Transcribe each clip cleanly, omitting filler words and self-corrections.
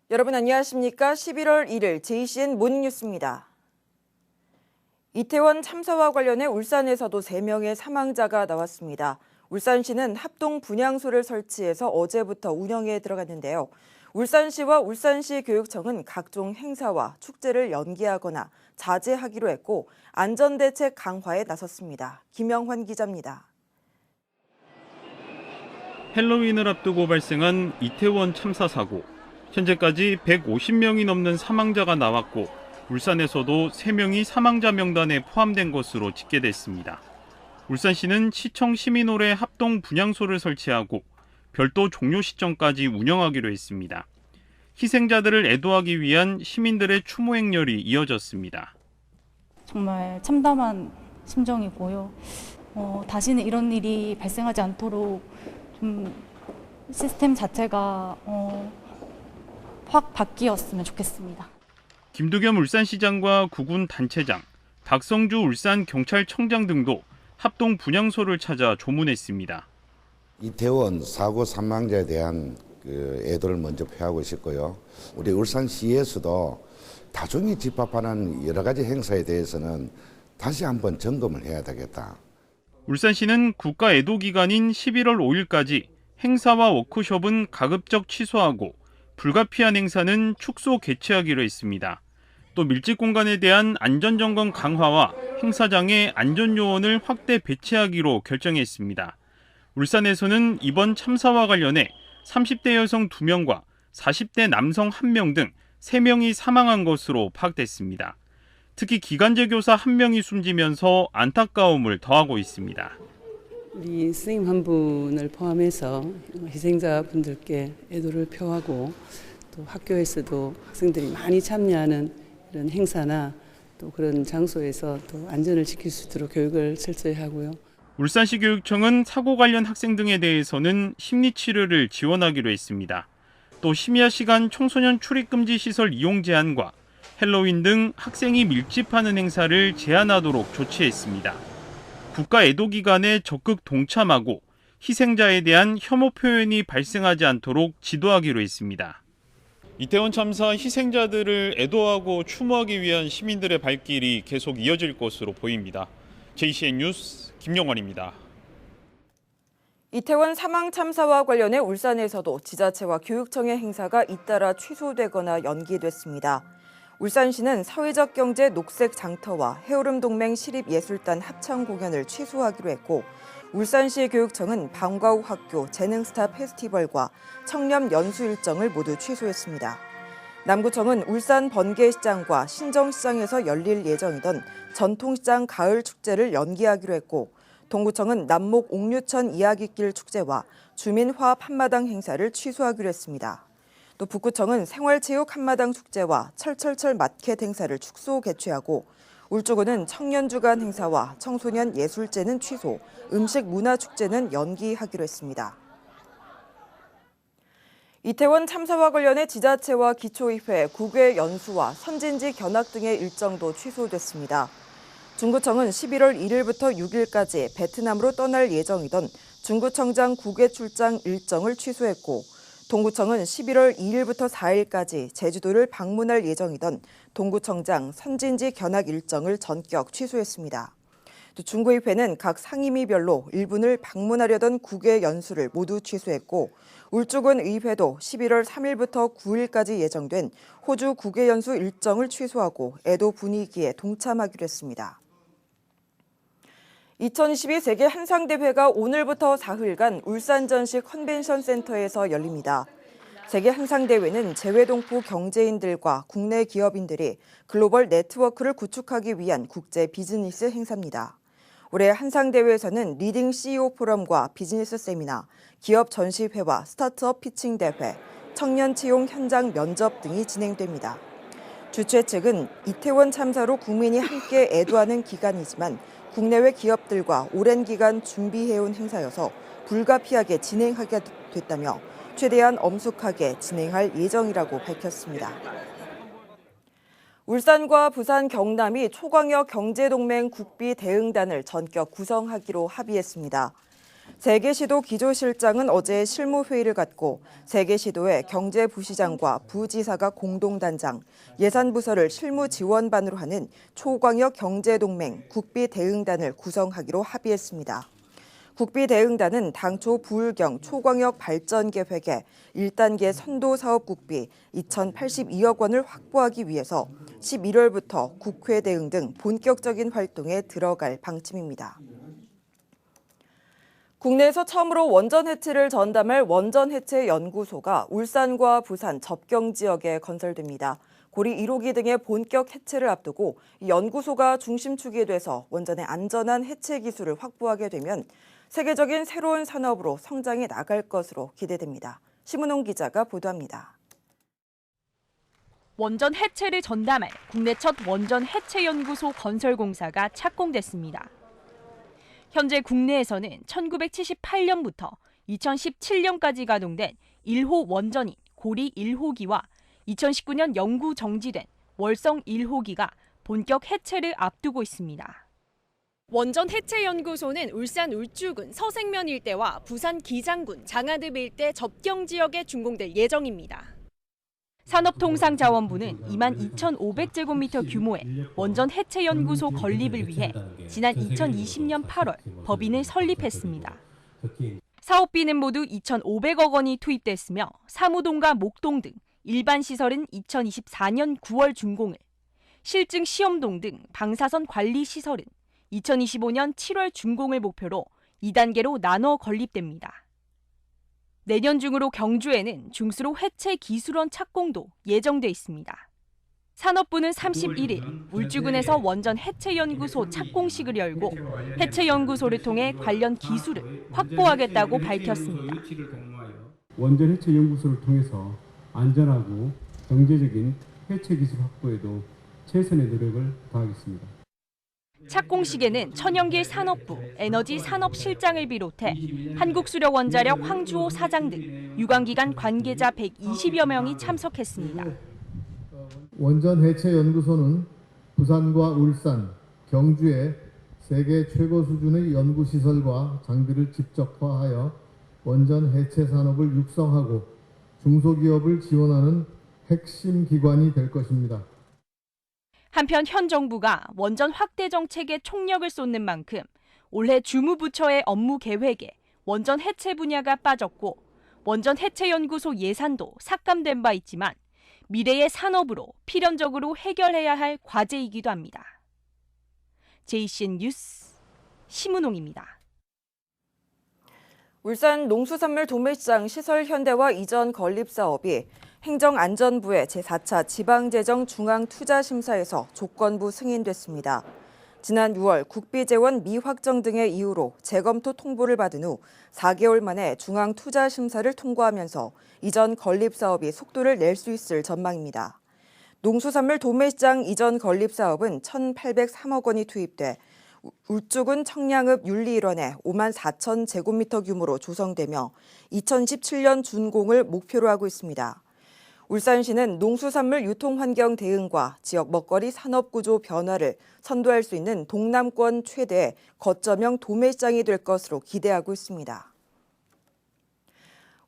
여러분 안녕하십니까? 11월 1일 JCN 모닝뉴스입니다. 이태원 참사와 관련해 울산에서도 3명의 사망자가 나왔습니다. 울산시는 합동 분향소를 설치해서 어제부터 운영에 들어갔는데요. 울산시와 울산시 교육청은 각종 행사와 축제를 연기하거나 자제하기로 했고 안전대책 강화에 나섰습니다. 김영환 기자입니다. 헬로윈을 앞두고 발생한 이태원 참사 사고. 현재까지 150명이 넘는 사망자가 나왔고 울산에서도 3명이 사망자 명단에 포함된 것으로 집계됐습니다. 울산시는 시청 시민홀에 합동 분향소를 설치하고 별도 종료 시점까지 운영하기로 했습니다. 희생자들을 애도하기 위한 시민들의 추모 행렬이 이어졌습니다. 정말 참담한 심정이고요. 다시는 이런 일이 발생하지 않도록 좀 시스템 자체가 확 바뀌었으면 좋겠습니다. 김두겸 울산시장과 구군 단체장, 박성주 울산경찰청장 등도 합동 분향소를 찾아 조문했습니다. 이태원 사고 사망자에 대한 애도를 먼저 표하고 싶고요. 우리 울산시에서도 다중이 집합하는 여러 가지 행사에 대해서는 다시 한번 점검을 해야 되겠다. 울산시는 국가 애도 기간인 11월 5일까지 행사와 워크숍은 가급적 취소하고 불가피한 행사는 축소 개최하기로 했습니다. 또 밀집 공간에 대한 안전점검 강화와 행사장의 안전요원을 확대 배치하기로 결정했습니다. 울산에서는 이번 참사와 관련해 30대 여성 2명과 40대 남성 1명 등 3명이 사망한 것으로 파악됐습니다. 특히 기간제 교사 1명이 숨지면서 안타까움을 더하고 있습니다. 우리 선생님 한 분을 포함해서 희생자분들께 애도를 표하고 또 학교에서도 학생들이 많이 참여하는 이런 행사나 또 그런 장소에서 또 안전을 지킬 수 있도록 교육을 철저히 하고요. 울산시 교육청은 사고 관련 학생 등에 대해서는 심리치료를 지원하기로 했습니다. 또 심야 시간 청소년 출입금지 시설 이용 제한과 헬로윈 등 학생이 밀집하는 행사를 제한하도록 조치했습니다. 국가 애도 기간에 적극 동참하고 희생자에 대한 혐오 표현이 발생하지 않도록 지도하기로 했습니다. 이태원 참사 희생자들을 애도하고 추모하기 위한 시민들의 발길이 계속 이어질 것으로 보입니다. JCN 뉴스 김영환입니다. 이태원 사망 참사와 관련해 울산에서도 지자체와 교육청의 행사가 잇따라 취소되거나 연기됐습니다. 울산시는 사회적 경제 녹색 장터와 해오름 동맹 시립예술단 합창 공연을 취소하기로 했고 울산시 교육청은 방과 후 학교 재능스타 페스티벌과 청렴 연수 일정을 모두 취소했습니다. 남구청은 울산 번개시장과 신정시장에서 열릴 예정이던 전통시장 가을 축제를 연기하기로 했고 동구청은 남목 옥류천 이야기길 축제와 주민화합 한마당 행사를 취소하기로 했습니다. 또 북구청은 생활체육 한마당 축제와 철철철 마켓 행사를 축소 개최하고 울주군은 청년주간 행사와 청소년 예술제는 취소, 음식 문화축제는 연기하기로 했습니다. 이태원 참사와 관련해 지자체와 기초의회, 국외 연수와 선진지 견학 등의 일정도 취소됐습니다. 중구청은 11월 1일부터 6일까지 베트남으로 떠날 예정이던 중구청장 국외 출장 일정을 취소했고 동구청은 11월 2일부터 4일까지 제주도를 방문할 예정이던 동구청장 선진지 견학 일정을 전격 취소했습니다. 또 중구의회는 각 상임위별로 일본을 방문하려던 국외 연수를 모두 취소했고 울주군 의회도 11월 3일부터 9일까지 예정된 호주 국외 연수 일정을 취소하고 애도 분위기에 동참하기로 했습니다. 2022 세계 한상대회가 오늘부터 사흘간 울산전시 컨벤션센터에서 열립니다. 세계 한상대회는 재외동포 경제인들과 국내 기업인들이 글로벌 네트워크를 구축하기 위한 국제 비즈니스 행사입니다. 올해 한상대회에서는 리딩 CEO 포럼과 비즈니스 세미나, 기업 전시회와 스타트업 피칭 대회, 청년 채용 현장 면접 등이 진행됩니다. 주최 측은 이태원 참사로 국민이 함께 애도하는 기간이지만 국내외 기업들과 오랜 기간 준비해온 행사여서 불가피하게 진행하게 됐다며 최대한 엄숙하게 진행할 예정이라고 밝혔습니다. 울산과 부산, 경남이 초광역 경제동맹 국비 대응단을 전격 구성하기로 합의했습니다. 세계시도 기조실장은 어제 실무회의를 갖고 세계시도의 경제부시장과 부지사가 공동단장, 예산부서를 실무지원반으로 하는 초광역 경제동맹 국비대응단을 구성하기로 합의했습니다. 국비대응단은 당초 부울경 초광역 발전계획에 1단계 선도사업국비 2,082억 원을 확보하기 위해서 11월부터 국회 대응 등 본격적인 활동에 들어갈 방침입니다. 국내에서 처음으로 원전 해체를 전담할 원전해체연구소가 울산과 부산 접경 지역에 건설됩니다. 고리 1호기 등의 본격 해체를 앞두고 이 연구소가 중심축이 돼서 원전의 안전한 해체 기술을 확보하게 되면 세계적인 새로운 산업으로 성장해 나갈 것으로 기대됩니다. 심은홍 기자가 보도합니다. 원전 해체를 전담할 국내 첫 원전 해체연구소 건설 공사가 착공됐습니다. 현재 국내에서는 1978년부터 2017년까지 가동된 1호 원전인 고리 1호기와 2019년 영구 정지된 월성 1호기가 본격 해체를 앞두고 있습니다. 원전 해체연구소는 울산 울주군 서생면 일대와 부산 기장군 장하듭 일대 접경 지역에 준공될 예정입니다. 산업통상자원부는 22,500제곱미터 규모의 원전 해체연구소 건립을 위해 지난 2020년 8월 법인을 설립했습니다. 사업비는 모두 2,500억 원이 투입됐으며 사무동과 목동 등 일반 시설은 2024년 9월 준공을, 실증 시험동 등 방사선 관리 시설은 2025년 7월 준공을 목표로 2단계로 나눠 건립됩니다. 내년 중으로 경주에는 중수로 해체 기술원 착공도 예정돼 있습니다. 산업부는 31일 울주군에서 원전 해체연구소 착공식을 열고 해체연구소를 통해 관련 기술을 확보하겠다고 밝혔습니다. 원전 해체연구소를 통해서 안전하고 경제적인 해체 기술 확보에도 최선의 노력을 다하겠습니다. 착공식에는 천영길 산업부, 에너지 산업실장을 비롯해 한국수력원자력 황주호 사장 등 유관기관 관계자 120여 명이 참석했습니다. 원전 해체 연구소는 부산과 울산, 경주에 세계 최고 수준의 연구 시설과 장비를 집적화하여 원전 해체 산업을 육성하고 중소기업을 지원하는 핵심 기관이 될 것입니다. 한편 현 정부가 원전 확대 정책에 총력을 쏟는 만큼 올해 주무부처의 업무 계획에 원전 해체 분야가 빠졌고 원전 해체 연구소 예산도 삭감된 바 있지만 미래의 산업으로 필연적으로 해결해야 할 과제이기도 합니다. JCN 뉴스 심은홍입니다. 울산 농수산물 도매시장 시설 현대화 이전 건립 사업이 행정안전부의 제4차 지방재정중앙투자심사에서 조건부 승인됐습니다. 지난 6월 국비재원 미확정 등의 이유로 재검토 통보를 받은 후 4개월 만에 중앙투자심사를 통과하면서 이전 건립 사업이 속도를 낼 수 있을 전망입니다. 농수산물 도매시장 이전 건립 사업은 1,803억 원이 투입돼 울주군 청량읍 윤리일원에 5만 4천 제곱미터 규모로 조성되며 2017년 준공을 목표로 하고 있습니다. 울산시는 농수산물 유통환경 대응과 지역 먹거리 산업구조 변화를 선도할 수 있는 동남권 최대 거점형 도매시장이 될 것으로 기대하고 있습니다.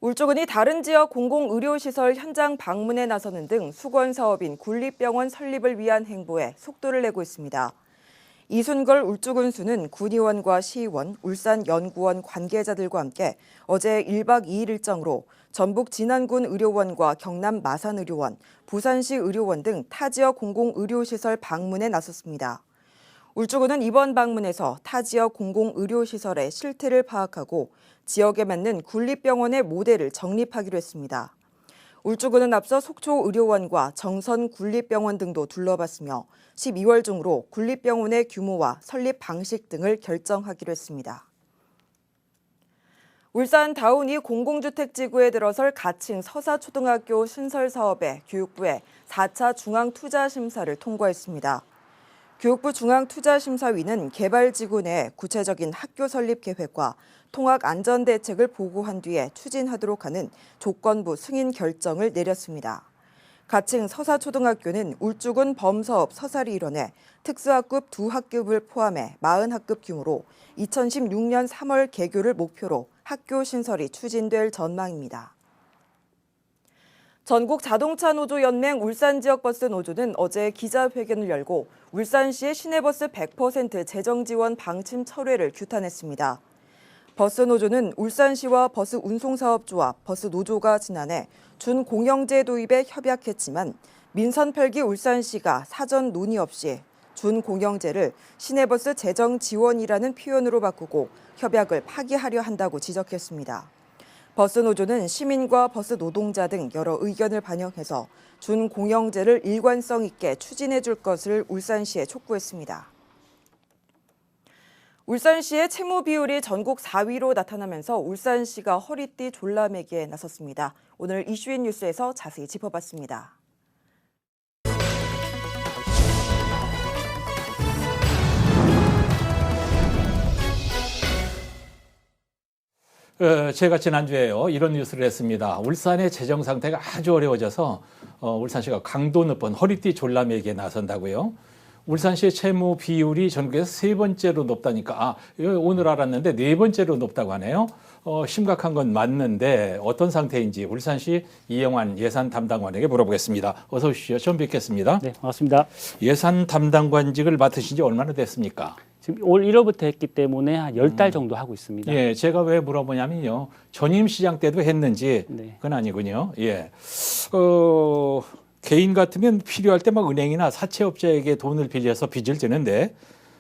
울주군이 다른 지역 공공의료시설 현장 방문에 나서는 등 수건사업인 군립병원 설립을 위한 행보에 속도를 내고 있습니다. 이순걸 울주군수는 군의원과 시의원, 울산연구원 관계자들과 함께 어제 1박 2일 일정으로 전북 진안군 의료원과 경남 마산의료원, 부산시 의료원 등 타 지역 공공의료시설 방문에 나섰습니다. 울주군은 이번 방문에서 타 지역 공공의료시설의 실태를 파악하고 지역에 맞는 군립병원의 모델을 정립하기로 했습니다. 울주군은 앞서 속초의료원과 정선군립병원 등도 둘러봤으며 12월 중으로 군립병원의 규모와 설립 방식 등을 결정하기로 했습니다. 울산 다운이 공공주택지구에 들어설 가칭 서사초등학교 신설 사업에 교육부에 4차 중앙투자심사를 통과했습니다. 교육부 중앙투자심사위는 개발지구 내 구체적인 학교 설립 계획과 통학 안전 대책을 보고한 뒤에 추진하도록 하는 조건부 승인 결정을 내렸습니다. 가칭 서사초등학교는 울주군 범사업 서사리 일원에 특수학급 2학급을 포함해 40학급 규모로 2016년 3월 개교를 목표로 학교 신설이 추진될 전망입니다. 전국자동차노조연맹 울산지역버스노조는 어제 기자회견을 열고 울산시의 시내버스 100% 재정지원 방침 철회를 규탄했습니다. 버스노조는 울산시와 버스운송사업조합, 버스노조가 지난해 준공영제 도입에 협약했지만 민선 8기 울산시가 사전 논의 없이 준공영제를 시내버스 재정지원이라는 표현으로 바꾸고 협약을 파기하려 한다고 지적했습니다. 버스노조는 시민과 버스 노동자 등 여러 의견을 반영해서 준공영제를 일관성 있게 추진해 줄 것을 울산시에 촉구했습니다. 울산시의 채무 비율이 전국 4위로 나타나면서 울산시가 허리띠 졸라매기에 나섰습니다. 오늘 이슈인 뉴스에서 자세히 짚어봤습니다. 제가 지난주에요 이런 뉴스를 했습니다. 울산의 재정 상태가 아주 어려워져서 울산시가 강도 높은 허리띠 졸라매기에 나선다고요. 울산시의 채무 비율이 전국에서 3번째로 높다니까 오늘 알았는데 4번째로 높다고 하네요. 심각한 건 맞는데 어떤 상태인지 울산시 이영환 예산 담당관에게 물어보겠습니다. 어서 오십시오. 처음 뵙겠습니다. 네, 반갑습니다. 예산 담당관직을 맡으신 지 얼마나 됐습니까? 지금 올 1월부터 했기 때문에 한 10달 정도 하고 있습니다. 예, 제가 왜 물어보냐면요. 전임 시장 때도 했는지 네. 그건 아니군요. 예. 개인 같으면 필요할 때 막 은행이나 사채업자에게 돈을 빌려서 빚을 지는데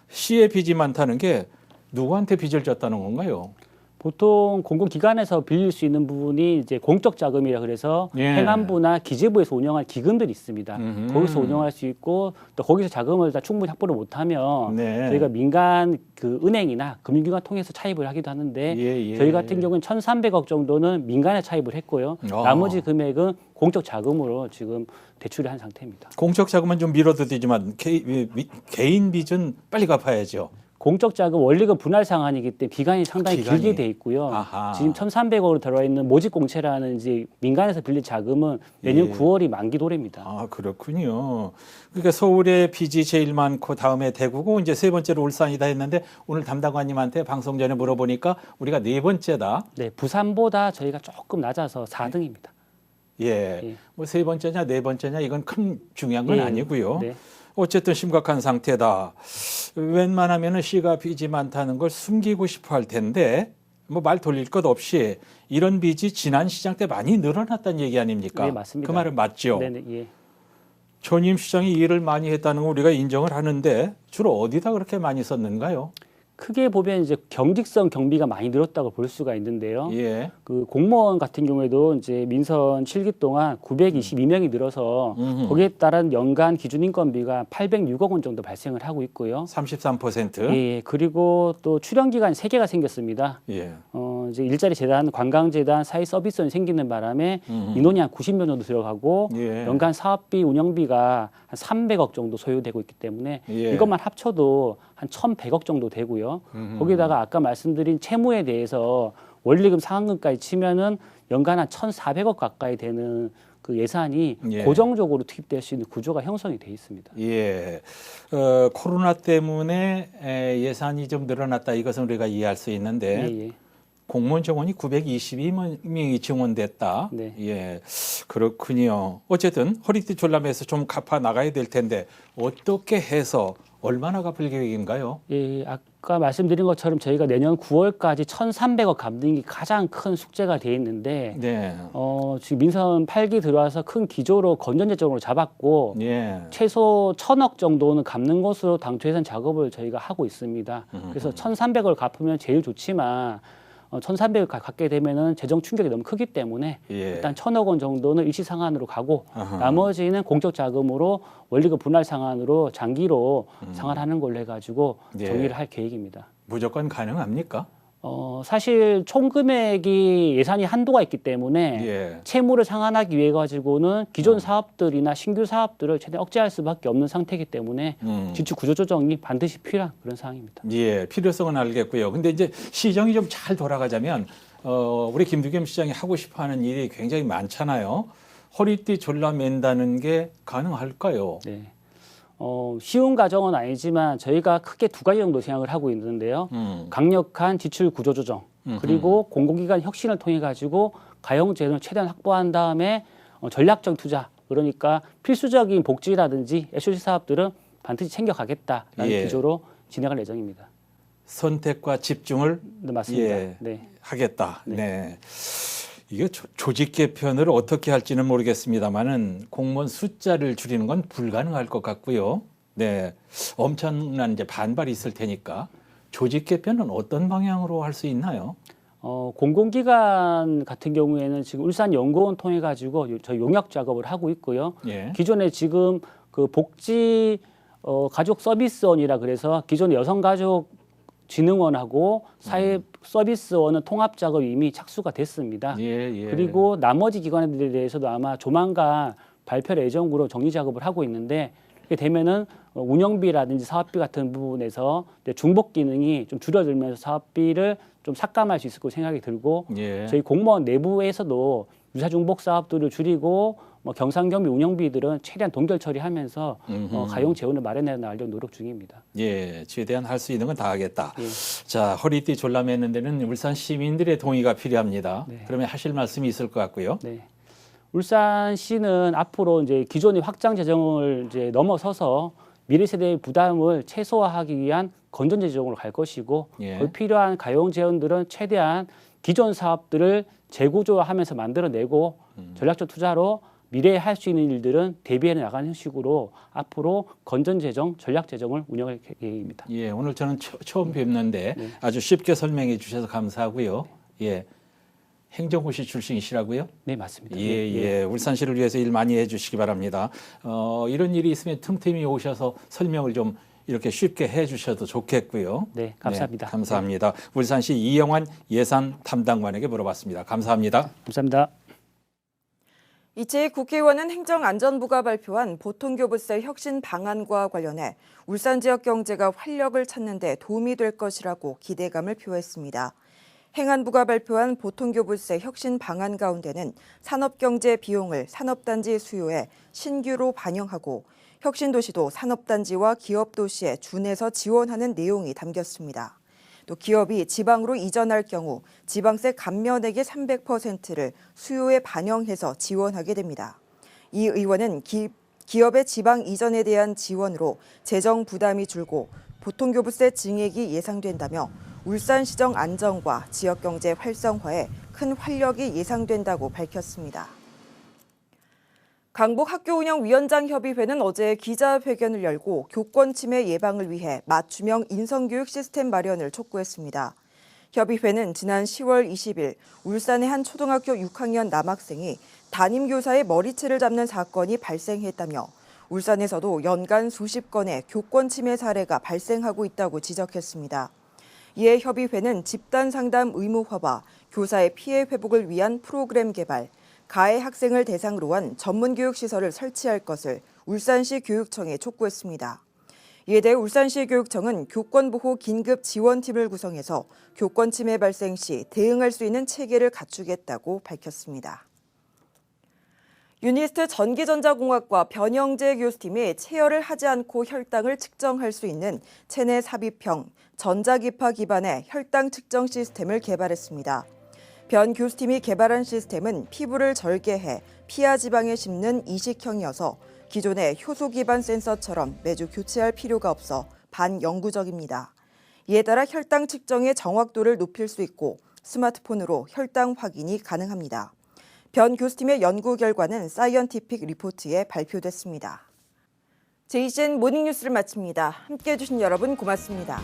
시에 빚이 많다는 게 누구한테 빚을 졌다는 건가요? 보통 공공기관에서 빌릴 수 있는 부분이 이제 공적 자금이라 그래서 예. 행안부나 기재부에서 운영할 기금들이 있습니다. 거기서 운영할 수 있고 또 거기서 자금을 다 충분히 확보를 못하면 네. 저희가 민간 그 은행이나 금융기관 통해서 차입을 하기도 하는데 예. 저희 같은 경우는 1,300억 정도는 민간에 차입을 했고요. 나머지 금액은 공적 자금으로 지금 대출을 한 상태입니다. 공적 자금은 좀 미뤄도 되지만 개인 빚은 빨리 갚아야죠. 공적 자금 원리금 분할 상한이기 때문에 기간이 상당히 기간이. 길게 돼 있고요. 아하. 지금 1,300억으로 들어와 있는 모집 공채라는 이제 민간에서 빌린 자금은 내년 예. 9월이 만기 도래입니다. 아, 그렇군요. 그러니까 서울의 빚이 제일 많고 다음에 대구고 이제 3번째로 울산이다 했는데 오늘 담당관님한테 방송 전에 물어보니까 우리가 4번째다. 네, 부산보다 저희가 조금 낮아서 4등입니다. 예. 뭐 3번째냐 4번째냐 이건 큰 중요한 건 예. 아니고요. 네. 어쨌든 심각한 상태다. 웬만하면은 시가 빚이 많다는 걸 숨기고 싶어 할 텐데 뭐 말 돌릴 것 없이 이런 빚이 지난 시장 때 많이 늘어났다는 얘기 아닙니까? 네, 맞습니다. 그 말은 맞죠? 네네, 예. 전임 시장이 일을 많이 했다는 거 우리가 인정을 하는데 주로 어디다 그렇게 많이 썼는가요? 크게 보면 이제 경직성 경비가 많이 늘었다고 볼 수가 있는데요. 예. 그 공무원 같은 경우에도 이제 민선 7기 동안 922명이 늘어서 거기에 따른 연간 기준 인건비가 806억 원 정도 발생을 하고 있고요. 33%. 예, 그리고 또 출연 기간이 3개가 생겼습니다. 예. 이제 일자리 재단, 관광 재단, 사회 서비스원이 생기는 바람에 인원이 한 90명 정도 들어가고 예. 연간 사업비, 운영비가 한 300억 정도 소요되고 있기 때문에 예. 이것만 합쳐도 한 1,100억 정도 되고요. 거기다가 아까 말씀드린 채무에 대해서 원리금 상환금까지 치면은 연간 한 1,400억 가까이 되는 그 예산이 예. 고정적으로 투입될 수 있는 구조가 형성이 돼 있습니다. 예. 코로나 때문에 예산이 좀 늘어났다 이것은 우리가 이해할 수 있는데 예, 예. 공무원 정원이 922명이 증원됐다. 네. 예, 그렇군요. 어쨌든 허리띠 졸라매서 좀 갚아 나가야 될 텐데 어떻게 해서 얼마나 갚을 계획인가요? 예, 아까 말씀드린 것처럼 저희가 내년 9월까지 1,300억 갚는 게 가장 큰 숙제가 돼 있는데 네. 지금 민선 8기 들어와서 큰 기조로 건전 재정으로 잡았고 예. 최소 1,000억 정도는 갚는 것으로 당초 예산 작업을 저희가 하고 있습니다. 그래서 1,300을 갚으면 제일 좋지만 1,300을 갖게 되면은 재정 충격이 너무 크기 때문에 예. 일단 1,000억 원 정도는 일시 상한으로 가고 아하. 나머지는 공적 자금으로 원리금 분할 상한으로 장기로 상환하는 걸로 해가지고 예. 정리를 할 계획입니다. 무조건 가능합니까? 사실 총 금액이 예산이 한도가 있기 때문에 예. 채무를 상환하기 위해 가지고는 기존 사업들이나 신규 사업들을 최대한 억제할 수밖에 없는 상태이기 때문에 지출 구조 조정이 반드시 필요한 그런 상황입니다. 예, 필요성은 알겠고요. 근데 이제 시정이 좀 잘 돌아가자면 우리 김두겸 시장이 하고 싶어하는 일이 굉장히 많잖아요. 허리띠 졸라맨다는 게 가능할까요? 네. 쉬운 과정은 아니지만 저희가 크게 두 가지 정도 생각을 하고 있는데요. 강력한 지출 구조 조정, 그리고 공공기관 혁신을 통해 가지고 가용 재원을 최대한 확보한 다음에 전략적 투자, 그러니까 필수적인 복지라든지 SOC 사업들은 반드시 챙겨가겠다라는 예. 기조로 진행할 예정입니다. 선택과 집중을 네, 맞습니다. 예, 네. 하겠다. 네. 이게 조직 개편을 어떻게 할지는 모르겠습니다만은 공무원 숫자를 줄이는 건 불가능할 것 같고요. 네, 엄청난 이제 반발이 있을 테니까 조직 개편은 어떤 방향으로 할 수 있나요? 공공기관 같은 경우에는 지금 울산연구원 통해 가지고 저희 용역 작업을 하고 있고요. 예. 기존에 지금 그 복지 가족 서비스원이라 그래서 기존 여성가족진흥원하고 사회 서비스원은 통합 작업이 이미 착수가 됐습니다. 예, 예. 그리고 나머지 기관들에 대해서도 아마 조만간 발표 예정으로 정리 작업을 하고 있는데, 그게 되면은 운영비라든지 사업비 같은 부분에서 중복 기능이 좀 줄어들면서 사업비를 좀 삭감할 수 있을 거라고 생각이 들고, 예. 저희 공무원 내부에서도 유사 중복 사업들을 줄이고 경상경비 운영비들은 최대한 동결 처리하면서 가용 재원을 마련해 나가려고 노력 중입니다. 예, 최대한 할 수 있는 건 다 하겠다. 예. 자, 허리띠 졸라매는 데는 울산 시민들의 동의가 필요합니다. 네. 그러면 하실 말씀이 있을 것 같고요. 네. 울산시는 앞으로 이제 기존의 확장 재정을 이제 넘어서서 미래 세대의 부담을 최소화하기 위한 건전 재정으로 갈 것이고, 예. 불필요한 가용 재원들은 최대한 기존 사업들을 재구조하면서 만들어내고 전략적 투자로 미래에 할 수 있는 일들은 대비해 나가는 형식으로 앞으로 건전 재정, 전략 재정을 운영할 계획입니다. 예, 오늘 저는 처음 뵙는데 네. 아주 쉽게 설명해 주셔서 감사하고요. 예, 행정고시 출신이시라고요? 네, 맞습니다. 예, 예. 울산시를 위해서 일 많이 해주시기 바랍니다. 이런 일이 있으면 틈틈이 오셔서 설명을 좀 이렇게 쉽게 해주셔도 좋겠고요. 네, 감사합니다. 네, 감사합니다. 울산시 이영환 예산 담당관에게 물어봤습니다. 감사합니다. 감사합니다. 이채희 국회의원은 행정안전부가 발표한 보통교부세 혁신 방안과 관련해 울산 지역 경제가 활력을 찾는 데 도움이 될 것이라고 기대감을 표했습니다. 행안부가 발표한 보통교부세 혁신 방안 가운데는 산업경제 비용을 산업단지 수요에 신규로 반영하고 혁신도시도 산업단지와 기업도시에 준해서 지원하는 내용이 담겼습니다. 또 기업이 지방으로 이전할 경우 지방세 감면액의 300%를 수요에 반영해서 지원하게 됩니다. 이 의원은 기업의 지방 이전에 대한 지원으로 재정 부담이 줄고 보통교부세 증액이 예상된다며 울산시정 안정과 지역경제 활성화에 큰 활력이 예상된다고 밝혔습니다. 강북학교운영위원장협의회는 어제 기자회견을 열고 교권 침해 예방을 위해 맞춤형 인성교육 시스템 마련을 촉구했습니다. 협의회는 지난 10월 20일 울산의 한 초등학교 6학년 남학생이 담임교사의 머리채를 잡는 사건이 발생했다며 울산에서도 연간 수십 건의 교권 침해 사례가 발생하고 있다고 지적했습니다. 이에 협의회는 집단 상담 의무화와 교사의 피해 회복을 위한 프로그램 개발, 가해 학생을 대상으로 한 전문교육시설을 설치할 것을 울산시 교육청에 촉구했습니다. 이에 대해 울산시 교육청은 교권보호 긴급지원팀을 구성해서 교권 침해 발생 시 대응할 수 있는 체계를 갖추겠다고 밝혔습니다. 유니스트 전기전자공학과 변영재 교수팀이 체열을 하지 않고 혈당을 측정할 수 있는 체내 삽입형 전자기파 기반의 혈당 측정 시스템을 개발했습니다. 변 교수팀이 개발한 시스템은 피부를 절개해 피하 지방에 심는 이식형이어서 기존의 효소 기반 센서처럼 매주 교체할 필요가 없어 반영구적입니다. 이에 따라 혈당 측정의 정확도를 높일 수 있고 스마트폰으로 혈당 확인이 가능합니다. 변 교수팀의 연구 결과는 사이언티픽 리포트에 발표됐습니다. JCN 모닝뉴스를 마칩니다. 함께해 주신 여러분 고맙습니다.